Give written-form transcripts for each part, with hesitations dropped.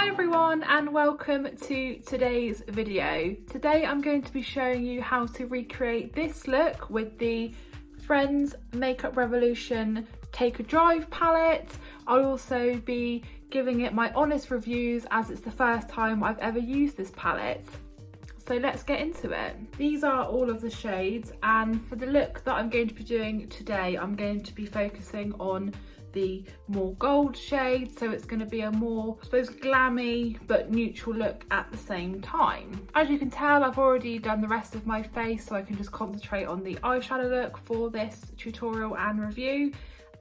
Hi everyone and welcome to today's video. Today I'm going to be showing you how to recreate this look with the Friends Makeup Revolution Take a Drive palette. I'll also be giving it my honest reviews as it's the first time I've ever used this palette. So let's get into it. These are all of the shades, and for the look that I'm going to be doing today, I'm going to be focusing on the more gold shade, so it's going to be a more, I suppose, glammy but neutral look at the same time. As you can tell, I've already done the rest of my face, so I can just concentrate on the eyeshadow look for this tutorial and review.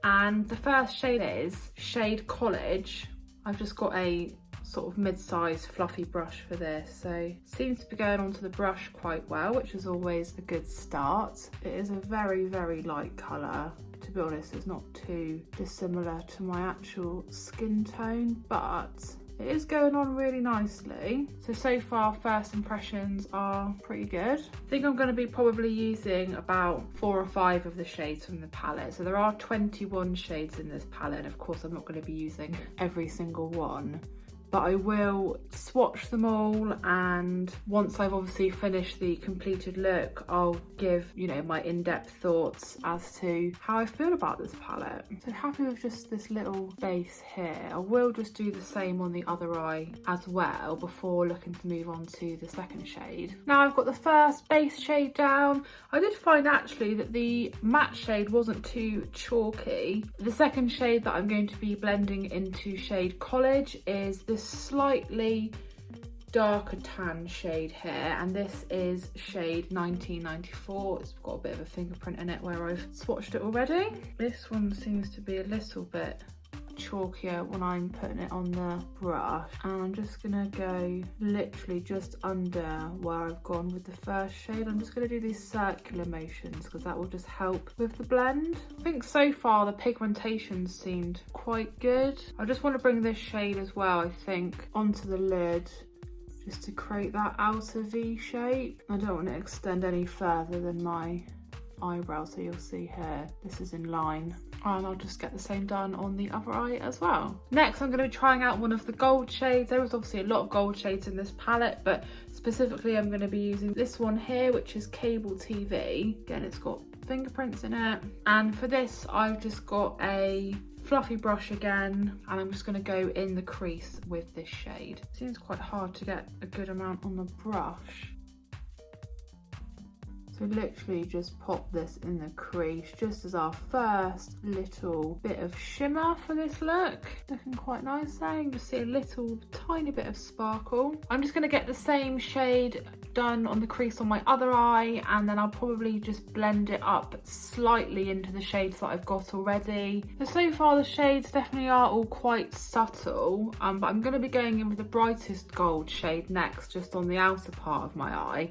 And the first shade is shade College. I've just got a sort of mid-sized fluffy brush for this, so seems to be going onto the brush quite well, which is always a good start. It is a very light colour. To be honest, it's not too dissimilar to my actual skin tone, but it is going on really nicely. So far first impressions are pretty good. I think I'm going to be probably using about 4 or 5 of the shades from the palette. So there are 21 shades in this palette, and of course I'm not going to be using every single one, but I will swatch them all, and once I've obviously finished the completed look, I'll give, you know, my in-depth thoughts as to how I feel about this palette. So happy with just this little base here. I will just do the same on the other eye as well before looking to move on to the second shade. Now I've got the first base shade down. I did find actually that the matte shade wasn't too chalky. The second shade that I'm going to be blending into shade College is this slightly darker tan shade here, and this is shade 1994. It's got a bit of a fingerprint in it where I've swatched it already. This one seems to be a little bit chalkier when I'm putting it on the brush, and I'm just gonna go literally just under where I've gone with the first shade. I'm just gonna do these circular motions because that will just help with the blend. I think so far the pigmentation seemed quite good. I just want to bring this shade as well, I think, onto the lid just to create that outer V shape. I don't want to extend any further than my eyebrow, so you'll see here this is in line, and I'll just get the same done on the other eye as well. Next I'm going to be trying out one of the gold shades. There was obviously a lot of gold shades in this palette, but specifically I'm going to be using this one here, which is Cable TV. Again, it's got fingerprints in it, and for this I've just got a fluffy brush again, and I'm just going to go in the crease with this shade. Seems quite hard to get a good amount on the brush. So literally just pop this in the crease just as our first little bit of shimmer for this look. Looking quite nice there. You can just see a little tiny bit of sparkle. I'm just going to get the same shade done on the crease on my other eye, and then I'll probably just blend it up slightly into the shades that I've got already. So far the shades definitely are all quite subtle, but I'm going to be going in with the brightest gold shade next, just on the outer part of my eye.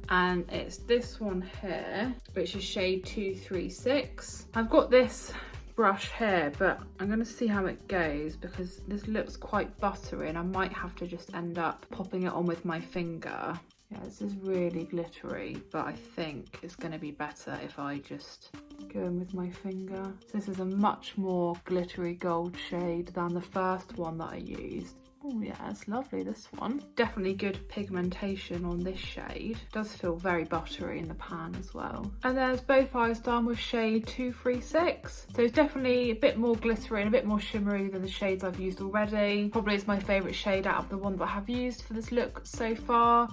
And it's this one here, which is shade 236. I've got this brush here, but I'm going to see how it goes because this looks quite buttery, and I might have to just end up popping it on with my finger. Yeah, this is really glittery, but I think it's going to be better if I just go in with my finger. So this is a much more glittery gold shade than the first one that I used. Oh yeah, it's lovely, this one. Definitely good pigmentation on this shade. It does feel very buttery in the pan as well. And there's both eyes done with shade 236. So it's definitely a bit more glittery and a bit more shimmery than the shades I've used already. Probably is my favourite shade out of the ones I have used for this look so far.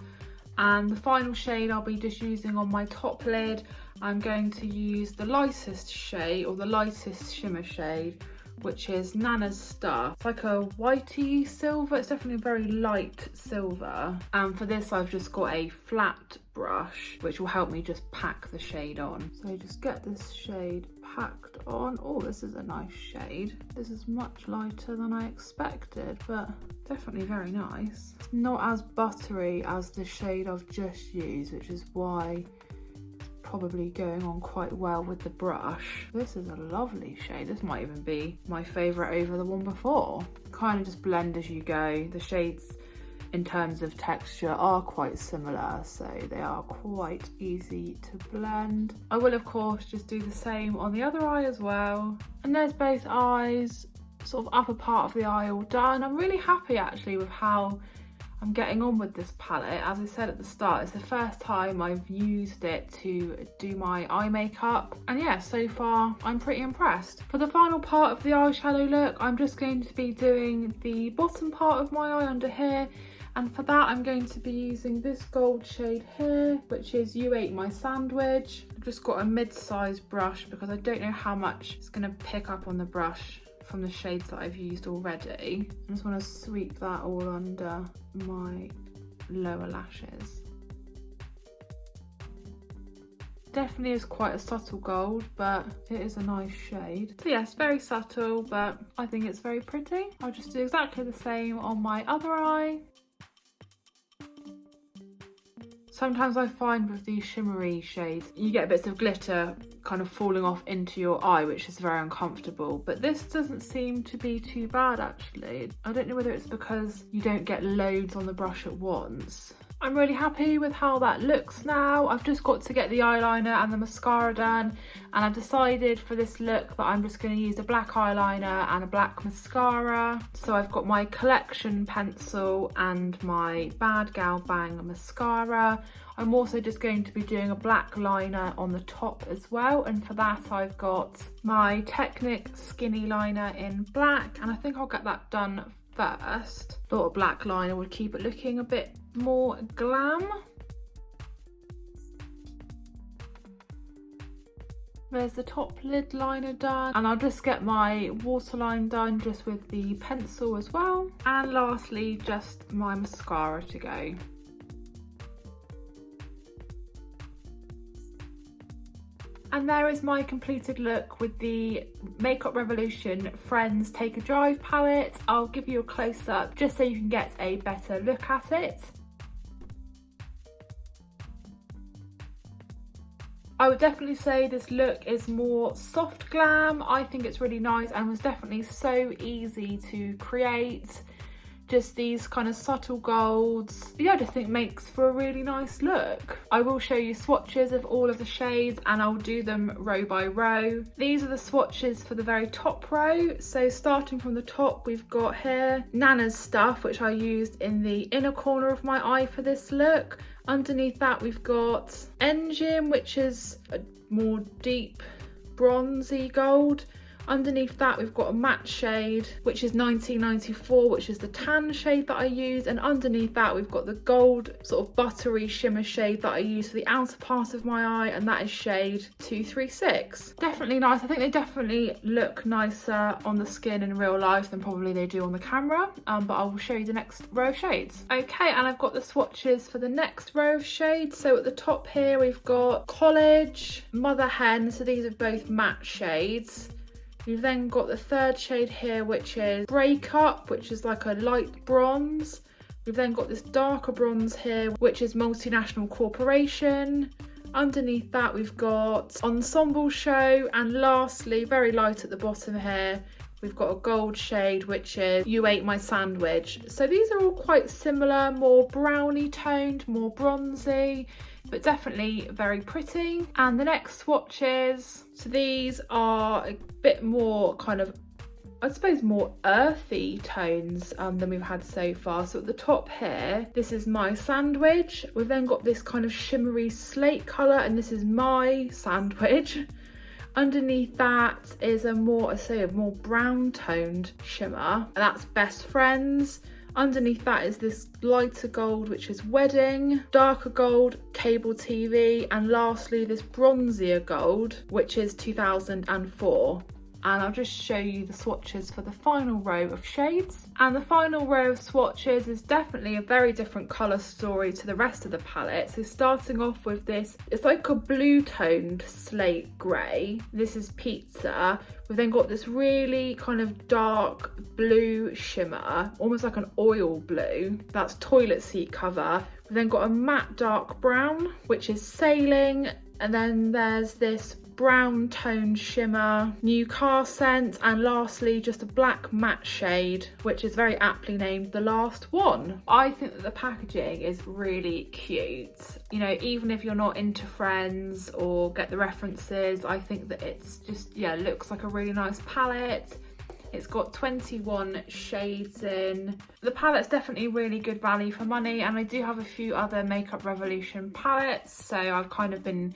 And the final shade I'll be just using on my top lid. I'm going to use the lightest shade, or the lightest shimmer shade, which is Nana's Star. It's like a whitey silver. It's definitely a very light silver. And for this, I've just got a flat brush, which will help me just pack the shade on. So just get this shade packed on. Oh, this is a nice shade. This is much lighter than I expected, but definitely very nice. It's not as buttery as the shade I've just used, which is why probably going on quite well with the brush. This is a lovely shade. This might even be my favourite over the one before. Kind of just blend as you go. The shades in terms of texture are quite similar, so they are quite easy to blend. I will of course just do the same on the other eye as well. And there's both eyes. sort of upper part of the eye all done. I'm really happy actually with how I'm getting on with this palette. As I said at the start, it's the first time I've used it to do my eye makeup, and yeah, so far I'm pretty impressed. For the final part of the eyeshadow look, I'm just going to be doing the bottom part of my eye under here, and for that I'm going to be using this gold shade here, which is You Ate My Sandwich. I've just got a mid-sized brush because I don't know how much it's going to pick up on the brush from the shades that I've used already. I just want to sweep that all under my lower lashes. Definitely is quite a subtle gold, but it is a nice shade. So yes, very subtle, but I think it's very pretty. I'll just do exactly the same on my other eye. Sometimes I find with these shimmery shades, you get bits of glitter kind of falling off into your eye, which is very uncomfortable. But this doesn't seem to be too bad actually. I don't know whether it's because you don't get loads on the brush at once. I'm really happy with how that looks now. I've just got to get the eyeliner and the mascara done, and I've decided for this look that I'm just going to use a black eyeliner and a black mascara. So I've got my collection pencil and my Bad Gal Bang Mascara. I'm also just going to be doing a black liner on the top as well, and for that I've got my Technic Skinny Liner in black, and I think I'll get that done first. Thought a black liner would keep it looking a bit more glam. There's the top lid liner done, and I'll just get my waterline done just with the pencil as well, and lastly just my mascara to go. And there is my completed look with the Makeup Revolution Friends Take a Drive palette. I'll give you a close-up just so you can get a better look at it. I would definitely say this look is more soft glam. I think it's really nice and was definitely so easy to create. Just these kind of subtle golds. Yeah, I just think makes for a really nice look. I will show you swatches of all of the shades and I'll do them row by row. These are the swatches for the very top row. So starting from the top, we've got here Nana's Stuff, which I used in the inner corner of my eye for this look. Underneath that, we've got Engine, which is a more deep bronzy gold. Underneath that, we've got a matte shade, which is 1994, which is the tan shade that I use. And underneath that, we've got the gold sort of buttery shimmer shade that I use for the outer part of my eye, and that is shade 236. Definitely nice. I think they definitely look nicer on the skin in real life than probably they do on the camera, but I will show you the next row of shades. Okay, and I've got the swatches for the next row of shades. So at the top here, we've got College, Mother Hen, so these are both matte shades. You've then got the third shade here, which is Breakup, which is like a light bronze. We've then got this darker bronze here, which is Multinational Corporation. Underneath that, we've got Ensemble Show. And lastly, very light at the bottom here, we've got a gold shade, which is You Ate My Sandwich. So these are all quite similar, more browny toned, more bronzy, but definitely very pretty. And the next swatches, so these are a bit more kind of, I suppose, more earthy tones than we've had so far. So at the top here, this is My Sandwich. We've then got this kind of shimmery slate colour, and this is My Sandwich. Underneath that is a more, I say, a more brown toned shimmer, and that's Best Friends. Underneath that is this lighter gold, which is Wedding, darker gold, Cable TV, and lastly this bronzier gold, which is 2004. And I'll just show you the swatches for the final row of shades. And the final row of swatches is definitely a very different colour story to the rest of the palette. So starting off with this, it's like a blue toned slate grey. This is Pizza. We've then got this really kind of dark blue shimmer, almost like an oil blue. That's Toilet Seat Cover. We've then got a matte dark brown, which is Sailing. And then there's this brown toned shimmer, New Car Scent, and lastly just a black matte shade, which is very aptly named The Last One. I think that the packaging is really cute. You know, even if you're not into Friends or get the references, I think that it's just, yeah, looks like a really nice palette. It's got 21 shades in. The palette's definitely really good value for money, and I do have a few other Makeup Revolution palettes, so I've kind of been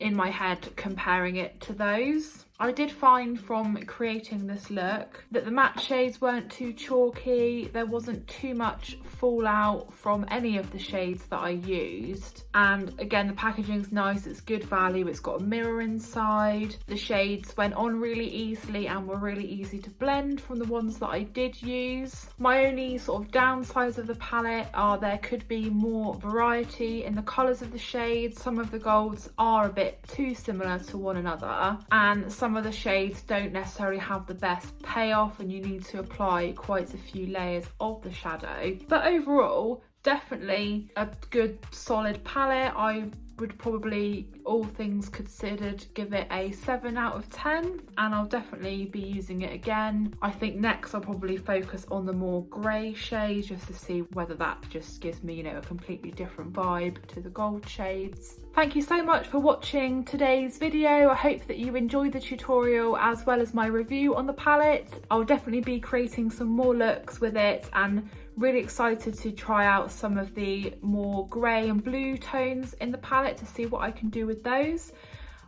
in my head comparing it to those. I did find from creating this look that the matte shades weren't too chalky, there wasn't too much fallout from any of the shades that I used, and again the packaging's nice, it's good value, it's got a mirror inside. The shades went on really easily and were really easy to blend from the ones that I did use. My only sort of downsides of the palette are there could be more variety in the colours of the shades. Some of the golds are a bit too similar to one another, and some of the shades don't necessarily have the best payoff, and you need to apply quite a few layers of the shadow. But overall, definitely a good solid palette. I would probably, all things considered, give it a 7 out of 10, and I'll definitely be using it again. I think next I'll probably focus on the more grey shades just to see whether that just gives me, you know, a completely different vibe to the gold shades. Thank you so much for watching today's video. I hope that you enjoyed the tutorial as well as my review on the palette. I'll definitely be creating some more looks with it, and really excited to try out some of the more grey and blue tones in the palette to see what I can do with those.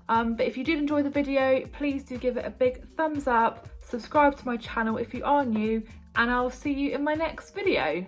But if you did enjoy the video, please do give it a big thumbs up, subscribe to my channel if you are new, and I'll see you in my next video.